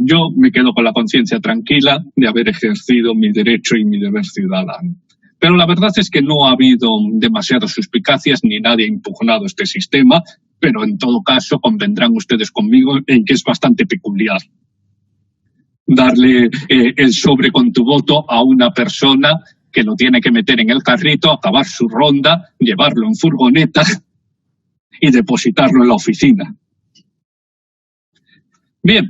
yo me quedo con la conciencia tranquila de haber ejercido mi derecho y mi deber ciudadano. Pero la verdad es que no ha habido demasiadas suspicacias ni nadie ha impugnado este sistema, pero en todo caso convendrán ustedes conmigo en que es bastante peculiar darle el sobre con tu voto a una persona que lo tiene que meter en el carrito, acabar su ronda, llevarlo en furgoneta y depositarlo en la oficina. Bien,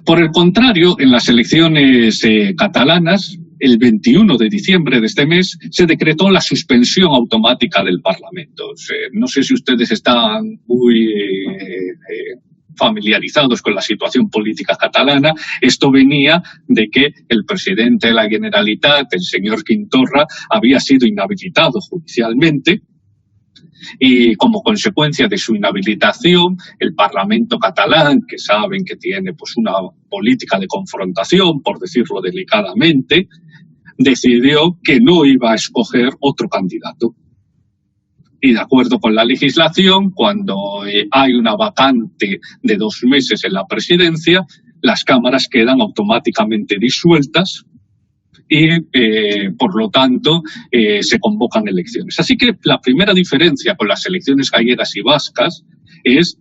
por el contrario, en las elecciones catalanas, el 21 de diciembre de este mes, se decretó la suspensión automática del Parlamento. No sé si ustedes están muy familiarizados con la situación política catalana. Esto venía de que el presidente de la Generalitat, el señor Quintorra, había sido inhabilitado judicialmente y como consecuencia de su inhabilitación, el Parlamento catalán, que saben que tiene pues una política de confrontación, por decirlo delicadamente, decidió que no iba a escoger otro candidato. Y de acuerdo con la legislación, cuando hay una vacante de 2 meses en la presidencia, las cámaras quedan automáticamente disueltas y, por lo tanto, se convocan elecciones. Así que la primera diferencia con las elecciones gallegas y vascas es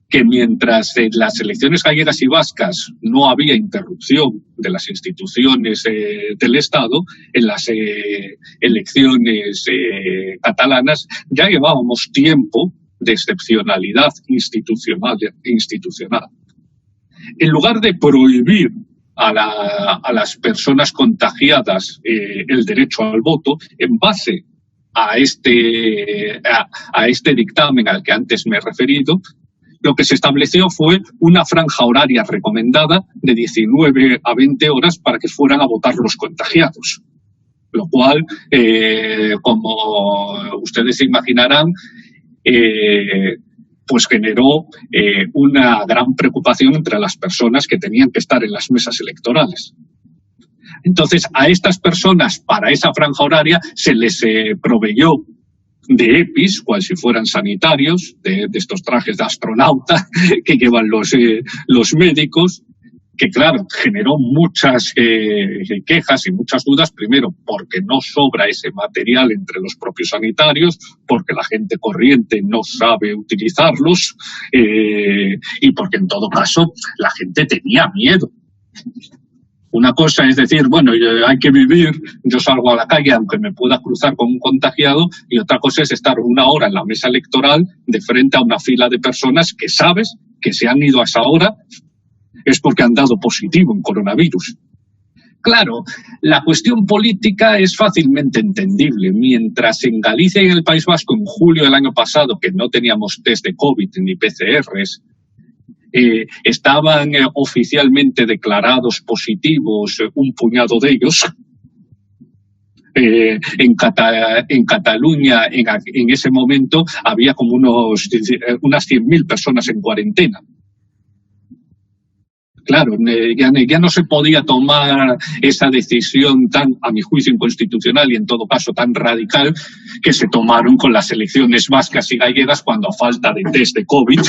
que mientras en las elecciones gallegas y vascas no había interrupción de las instituciones del Estado, en las elecciones catalanas ya llevábamos tiempo de excepcionalidad institucional. En lugar de prohibir a las personas contagiadas el derecho al voto, en base a este dictamen al que antes me he referido, lo que se estableció fue una franja horaria recomendada de 19 a 20 horas para que fueran a votar los contagiados. Lo cual, como ustedes se imaginarán, pues generó una gran preocupación entre las personas que tenían que estar en las mesas electorales. Entonces, a estas personas, para esa franja horaria, se les proveyó de EPIs, cual si fueran sanitarios, de estos trajes de astronauta que llevan los médicos, que claro, generó muchas quejas y muchas dudas, primero porque no sobra ese material entre los propios sanitarios, porque la gente corriente no sabe utilizarlos y porque en todo caso la gente tenía miedo. Una cosa es decir, bueno, hay que vivir, yo salgo a la calle aunque me pueda cruzar con un contagiado, y otra cosa es estar 1 hora en la mesa electoral de frente a una fila de personas que sabes que se han ido a esa hora es porque han dado positivo en coronavirus. Claro, la cuestión política es fácilmente entendible. Mientras en Galicia y en el País Vasco en julio del año pasado, que no teníamos test de COVID ni PCRs, estaban oficialmente declarados positivos un puñado de ellos. En Cataluña, en ese momento, había como unas 100.000 personas en cuarentena. Claro, ya no se podía tomar esa decisión tan, a mi juicio, inconstitucional y en todo caso tan radical que se tomaron con las elecciones vascas y gallegas cuando a falta de test de COVID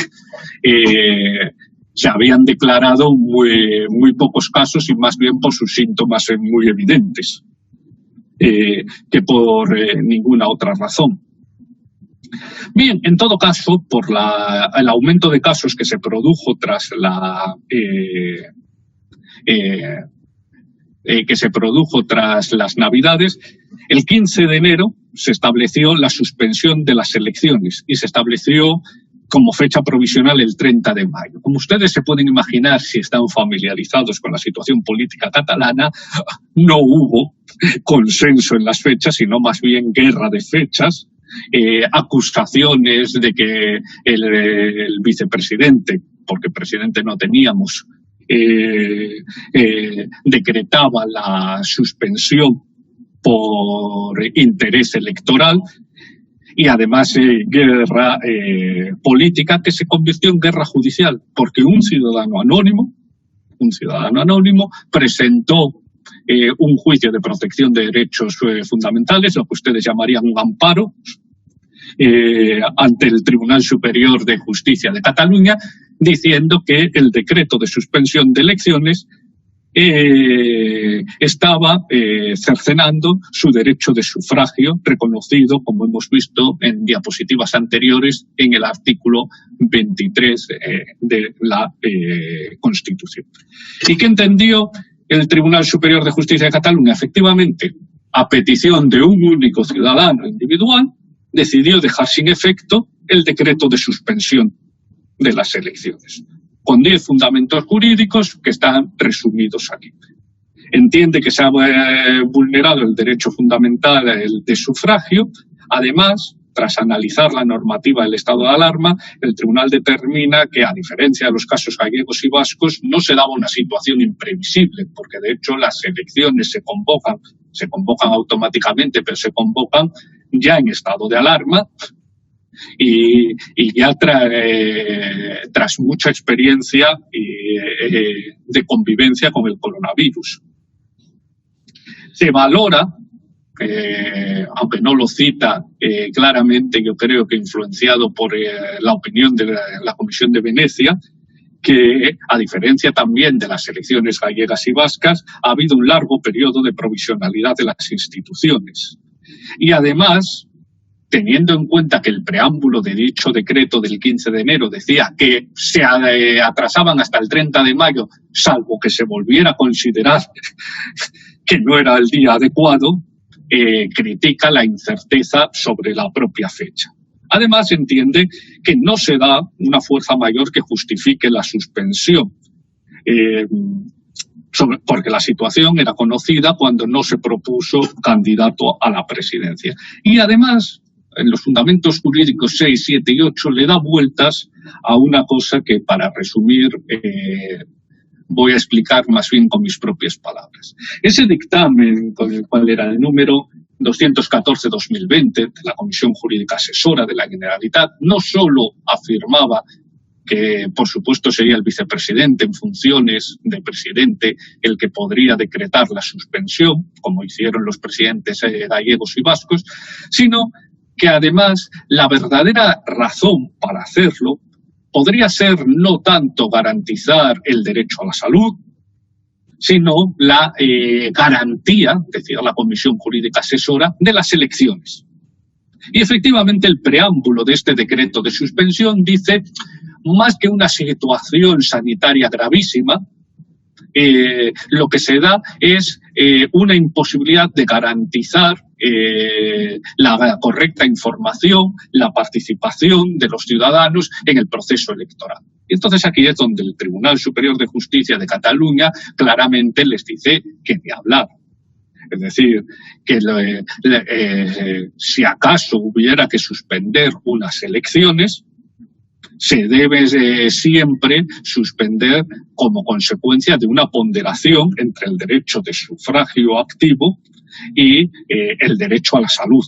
se habían declarado muy pocos casos y más bien por sus síntomas muy evidentes que por ninguna otra razón. Bien, en todo caso, por el aumento de casos que se produjo tras las Navidades, el 15 de enero se estableció la suspensión de las elecciones y se estableció como fecha provisional el 30 de mayo. Como ustedes se pueden imaginar, si están familiarizados con la situación política catalana, no hubo consenso en las fechas, sino más bien guerra de fechas. Acusaciones de que el vicepresidente, porque presidente no teníamos, decretaba la suspensión por interés electoral y además guerra política que se convirtió en guerra judicial, porque un ciudadano anónimo presentó un juicio de protección de derechos fundamentales, lo que ustedes llamarían un amparo, ante el Tribunal Superior de Justicia de Cataluña, diciendo que el decreto de suspensión de elecciones estaba cercenando su derecho de sufragio, reconocido, como hemos visto en diapositivas anteriores, en el artículo 23 de la Constitución. ¿Y qué entendió el Tribunal Superior de Justicia de Cataluña? Efectivamente, a petición de un único ciudadano individual, decidió dejar sin efecto el decreto de suspensión de las elecciones, con 10 fundamentos jurídicos que están resumidos aquí. Entiende que se ha vulnerado el derecho fundamental de sufragio. Además, tras analizar la normativa del estado de alarma, el tribunal determina que, a diferencia de los casos gallegos y vascos, no se daba una situación imprevisible, porque de hecho las elecciones se convocan automáticamente, pero se convocan ya en estado de alarma y ya tras mucha experiencia de convivencia con el coronavirus. Se valora, aunque no lo cita claramente, yo creo que influenciado por la opinión de la Comisión de Venecia, que, a diferencia también de las elecciones gallegas y vascas, ha habido un largo periodo de provisionalidad de las instituciones. Y además, teniendo en cuenta que el preámbulo de dicho decreto del 15 de enero decía que se atrasaban hasta el 30 de mayo, salvo que se volviera a considerar que no era el día adecuado, critica la incerteza sobre la propia fecha. Además, entiende que no se da una fuerza mayor que justifique la suspensión, porque la situación era conocida cuando no se propuso candidato a la presidencia. Y además, en los fundamentos jurídicos 6, 7 y 8 le da vueltas a una cosa que, para resumir, voy a explicar más bien con mis propias palabras. Ese dictamen, con el cual era el número 214-2020 de la Comisión Jurídica Asesora de la Generalitat, no solo afirmaba que, por supuesto, sería el vicepresidente en funciones de presidente el que podría decretar la suspensión, como hicieron los presidentes gallegos y vascos, sino que además la verdadera razón para hacerlo podría ser no tanto garantizar el derecho a la salud, sino la garantía, decía la Comisión Jurídica Asesora, de las elecciones. Y efectivamente el preámbulo de este decreto de suspensión dice, más que una situación sanitaria gravísima, lo que se da es una imposibilidad de garantizar la correcta información, la participación de los ciudadanos en el proceso electoral. Y entonces aquí es donde el Tribunal Superior de Justicia de Cataluña claramente les dice que ni hablar. Es decir, que si acaso hubiera que suspender unas elecciones, se debe siempre suspender como consecuencia de una ponderación entre el derecho de sufragio activo y el derecho a la salud.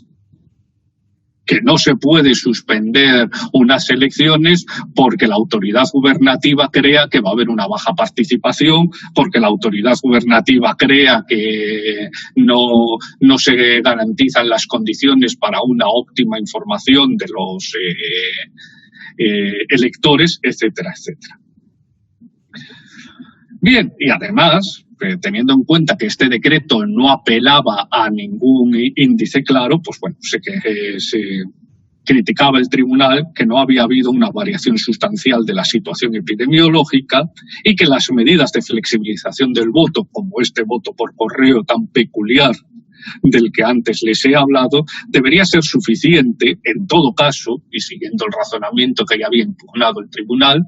Que no se puede suspender unas elecciones porque la autoridad gubernativa crea que va a haber una baja participación, porque la autoridad gubernativa crea que no se garantizan las condiciones para una óptima información de los electores, etcétera, etcétera. Bien, y además, teniendo en cuenta que este decreto no apelaba a ningún índice claro, pues bueno, se criticaba el tribunal que no había habido una variación sustancial de la situación epidemiológica y que las medidas de flexibilización del voto, como este voto por correo tan peculiar del que antes les he hablado, debería ser suficiente, en todo caso, y siguiendo el razonamiento que ya había impugnado el tribunal,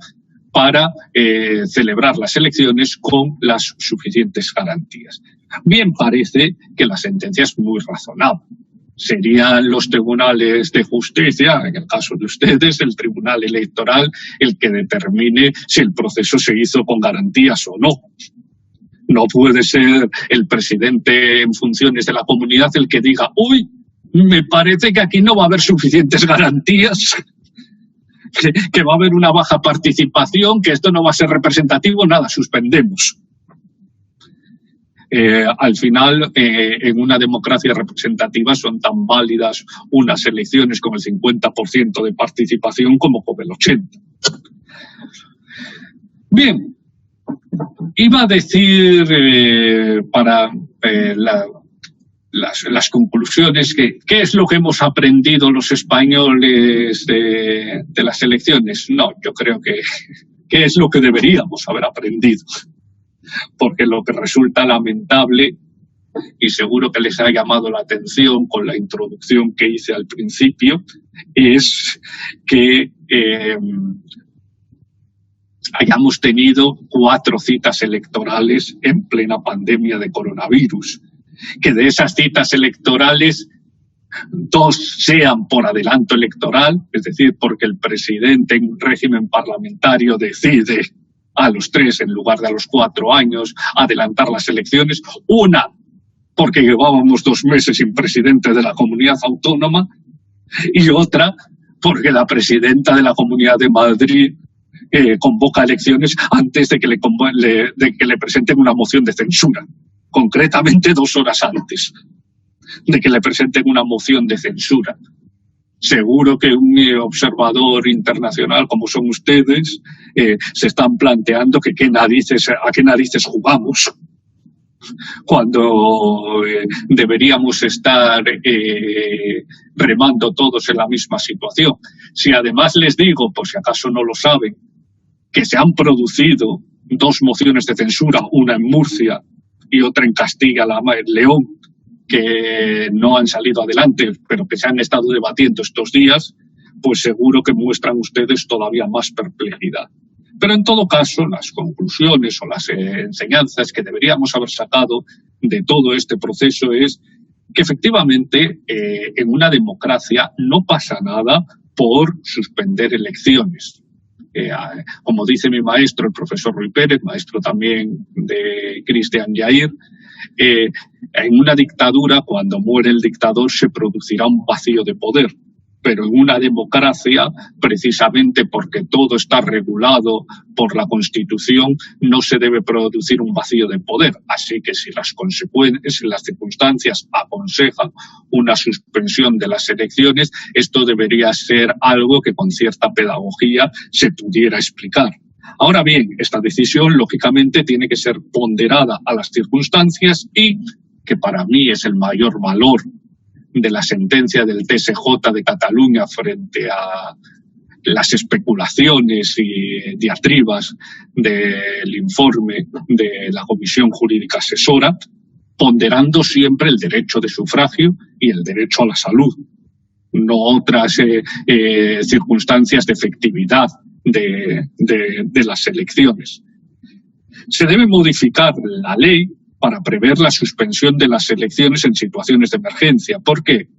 para celebrar las elecciones con las suficientes garantías. Bien, parece que la sentencia es muy razonable. Serían los tribunales de justicia, en el caso de ustedes, el tribunal electoral, el que determine si el proceso se hizo con garantías o no. No puede ser el presidente en funciones de la comunidad el que diga, uy, me parece que aquí no va a haber suficientes garantías, que va a haber una baja participación, que esto no va a ser representativo, nada, suspendemos. Al final, en una democracia representativa son tan válidas unas elecciones con el 50% de participación como con el 80%. Bien, iba a decir para las conclusiones qué es lo que hemos aprendido los españoles de las elecciones. No, yo creo que es lo que deberíamos haber aprendido. Porque lo que resulta lamentable, y seguro que les ha llamado la atención con la introducción que hice al principio, es que hayamos tenido 4 citas electorales en plena pandemia de coronavirus. Que de esas citas electorales 2 sean por adelanto electoral, es decir, porque el presidente en un régimen parlamentario decide a los 3 en lugar de a los 4 años adelantar las elecciones. Una, porque llevábamos 2 meses sin presidente de la comunidad autónoma, y otra, porque la presidenta de la Comunidad de Madrid convoca elecciones antes de que le presenten una moción de censura. Concretamente 2 horas antes de que le presenten una moción de censura. Seguro que un observador internacional como son ustedes se están planteando a qué narices jugamos cuando deberíamos estar remando todos en la misma situación. Si además les digo, por si acaso no lo saben, que se han producido 2 mociones de censura, una en Murcia y otra en Castilla-León, que no han salido adelante, pero que se han estado debatiendo estos días, pues seguro que muestran ustedes todavía más perplejidad. Pero en todo caso, las conclusiones o las enseñanzas que deberíamos haber sacado de todo este proceso es que efectivamente en una democracia no pasa nada por suspender elecciones. Como dice mi maestro, el profesor Ruy Pérez, maestro también de Cristian Yair, en una dictadura, cuando muere el dictador, se producirá un vacío de poder. Pero en una democracia, precisamente porque todo está regulado por la Constitución, no se debe producir un vacío de poder. Así que si las circunstancias aconsejan una suspensión de las elecciones, esto debería ser algo que con cierta pedagogía se pudiera explicar. Ahora bien, esta decisión, lógicamente, tiene que ser ponderada a las circunstancias y, que para mí es el mayor valor de la sentencia del TSJ de Cataluña frente a las especulaciones y diatribas del informe de la Comisión Jurídica Asesora, ponderando siempre el derecho de sufragio y el derecho a la salud, no otras circunstancias de efectividad de las elecciones. Se debe modificar la ley para prever la suspensión de las elecciones en situaciones de emergencia. ¿Por qué?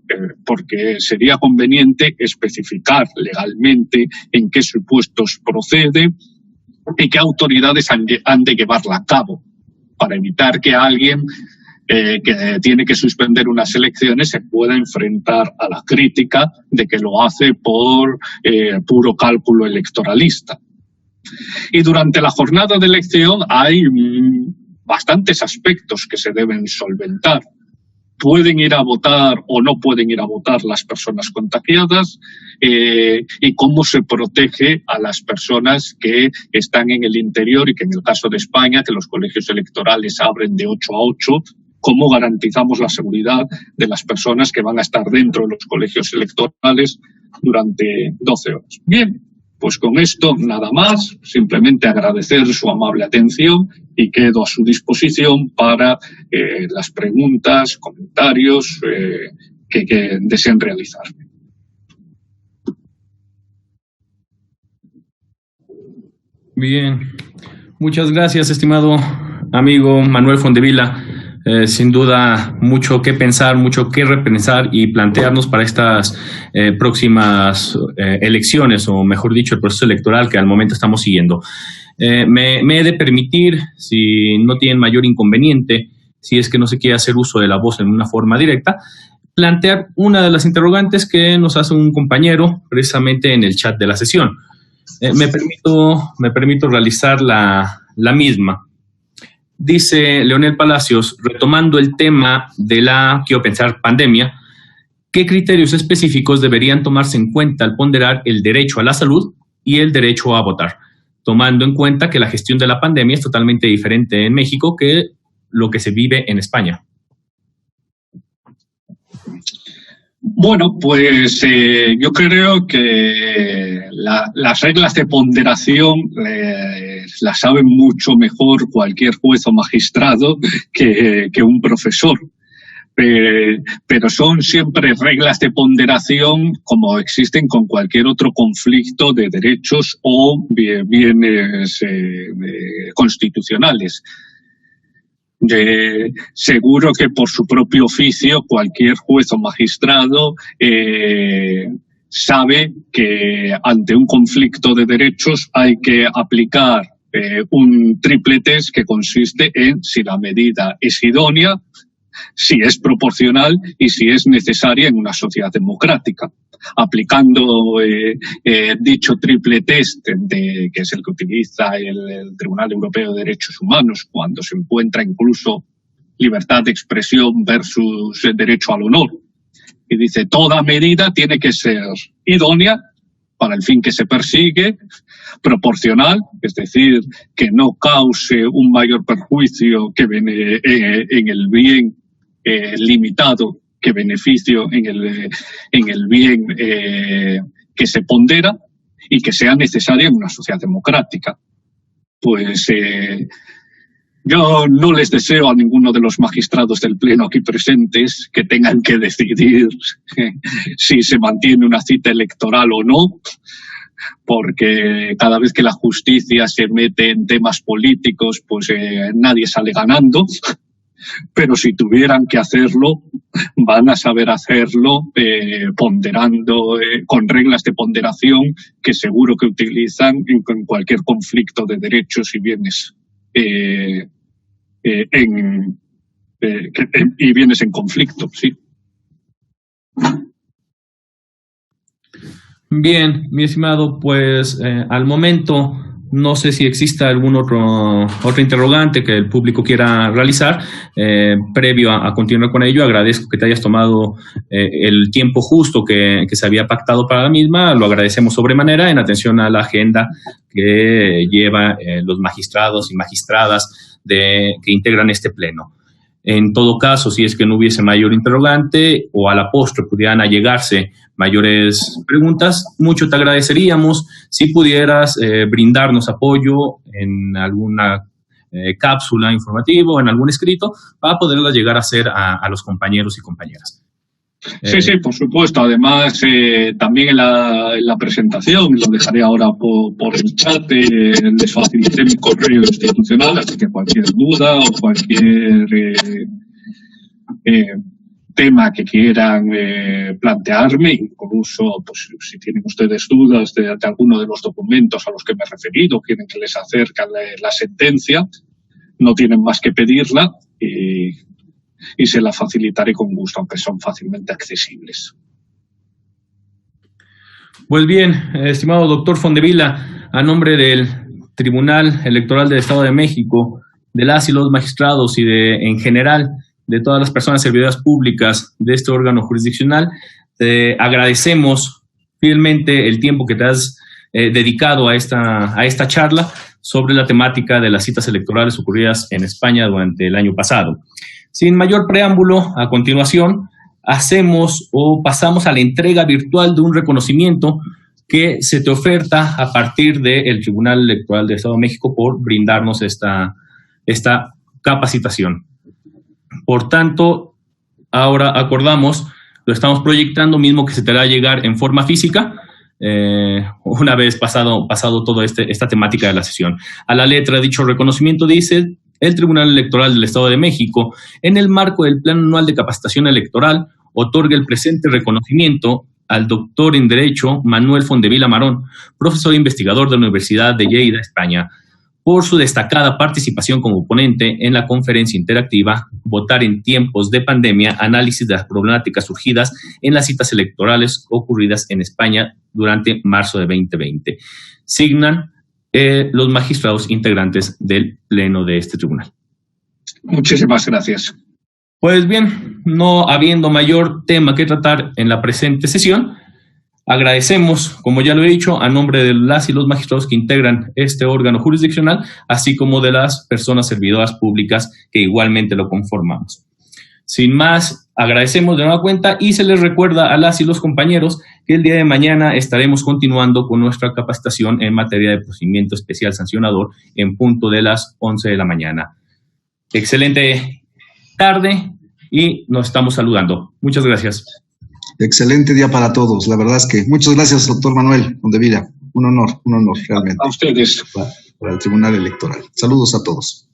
Porque sería conveniente especificar legalmente en qué supuestos procede y qué autoridades han de llevarla a cabo, para evitar que alguien que tiene que suspender unas elecciones se pueda enfrentar a la crítica de que lo hace por puro cálculo electoralista. Y durante la jornada de elección hay bastantes aspectos que se deben solventar. Pueden ir a votar o no pueden ir a votar las personas contagiadas y cómo se protege a las personas que están en el interior y que en el caso de España, que los colegios electorales abren de 8 a 8, cómo garantizamos la seguridad de las personas que van a estar dentro de los colegios electorales durante 12 horas. Bien, pues con esto nada más, simplemente agradecer su amable atención y quedo a su disposición para las preguntas, comentarios que deseen realizarme. Bien, muchas gracias, estimado amigo Manuel Fondevila. Sin duda, mucho que pensar, mucho que repensar y plantearnos para estas próximas elecciones, o mejor dicho, el proceso electoral que al momento estamos siguiendo. Me he de permitir, si no tienen mayor inconveniente, si es que no se quiere hacer uso de la voz en una forma directa, plantear una de las interrogantes que nos hace un compañero precisamente en el chat de la sesión. Me permito realizar la misma. Dice Leonel Palacios, retomando el tema de la, quiero pensar, pandemia, ¿qué criterios específicos deberían tomarse en cuenta al ponderar el derecho a la salud y el derecho a votar? Tomando en cuenta que la gestión de la pandemia es totalmente diferente en México que lo que se vive en España. Bueno, pues yo creo que las reglas de ponderación las sabe mucho mejor cualquier juez o magistrado que un profesor. Pero son siempre reglas de ponderación como existen con cualquier otro conflicto de derechos o bienes constitucionales. Seguro que por su propio oficio cualquier juez o magistrado sabe que ante un conflicto de derechos hay que aplicar un triple test que consiste en si la medida es idónea, si es proporcional y si es necesaria en una sociedad democrática. Aplicando dicho triple test, que es el que utiliza el Tribunal Europeo de Derechos Humanos cuando se encuentra incluso libertad de expresión versus el derecho al honor. Y dice, toda medida tiene que ser idónea para el fin que se persigue, proporcional, es decir, que no cause un mayor perjuicio que en el bien limitado que beneficio en el bien que se pondera, y que sea necesaria en una sociedad democrática. Pues yo no les deseo a ninguno de los magistrados del Pleno aquí presentes que tengan que decidir si se mantiene una cita electoral o no, porque cada vez que la justicia se mete en temas políticos, pues nadie sale ganando. Pero si tuvieran que hacerlo, van a saber hacerlo ponderando, con reglas de ponderación que seguro que utilizan en cualquier conflicto de derechos y bienes y bienes en conflicto, sí. Bien, mi estimado, pues al momento no sé si exista algún otro interrogante que el público quiera realizar. Previo a continuar con ello, agradezco que te hayas tomado el tiempo justo que se había pactado para la misma. Lo agradecemos sobremanera en atención a la agenda que lleva los magistrados y magistradas que integran este pleno. En todo caso, si es que no hubiese mayor interrogante o a la postre pudieran allegarse mayores preguntas, mucho te agradeceríamos si pudieras brindarnos apoyo en alguna cápsula informativa o en algún escrito para poderlas llegar a hacer a los compañeros y compañeras. Sí, por supuesto. Además, también en la presentación, lo dejaré ahora por el chat, les facilité mi correo institucional, así que cualquier duda o cualquier tema que quieran plantearme, incluso pues, si tienen ustedes dudas de alguno de los documentos a los que me he referido, quieren que les acerque la sentencia, no tienen más que pedirla y se la facilitaré con gusto, aunque son fácilmente accesibles. Pues bien, estimado doctor Fondevila, a nombre del Tribunal Electoral del Estado de México, de las y los magistrados y en general de todas las personas servidoras públicas de este órgano jurisdiccional, te agradecemos fielmente el tiempo que te has dedicado a esta charla sobre la temática de las citas electorales ocurridas en España durante el año pasado. Sin mayor preámbulo, a continuación, pasamos a la entrega virtual de un reconocimiento que se te oferta a partir del Tribunal Electoral del Estado de México por brindarnos esta capacitación. Por tanto, ahora acordamos, lo estamos proyectando, mismo que se te hará llegar en forma física, una vez pasado toda esta temática de la sesión. A la letra, dicho reconocimiento dice: el Tribunal Electoral del Estado de México, en el marco del Plan Anual de Capacitación Electoral, otorga el presente reconocimiento al doctor en Derecho Manuel Fondevila Marón, profesor e investigador de la Universidad de Lleida, España, por su destacada participación como ponente en la conferencia interactiva Votar en tiempos de pandemia, análisis de las problemáticas surgidas en las citas electorales ocurridas en España durante marzo de 2020. Signan los magistrados integrantes del pleno de este tribunal. Muchísimas gracias. Pues bien, no habiendo mayor tema que tratar en la presente sesión, agradecemos, como ya lo he dicho, a nombre de las y los magistrados que integran este órgano jurisdiccional, así como de las personas servidoras públicas que igualmente lo conformamos. Sin más, agradecemos de nueva cuenta y se les recuerda a las y los compañeros que el día de mañana estaremos continuando con nuestra capacitación en materia de procedimiento especial sancionador en punto de las 11 de la mañana. Excelente tarde y nos estamos saludando. Muchas gracias. Excelente día para todos. La verdad es que muchas gracias, doctor Manuel Ondevilla. Un honor realmente. A ustedes. Para el Tribunal Electoral. Saludos a todos.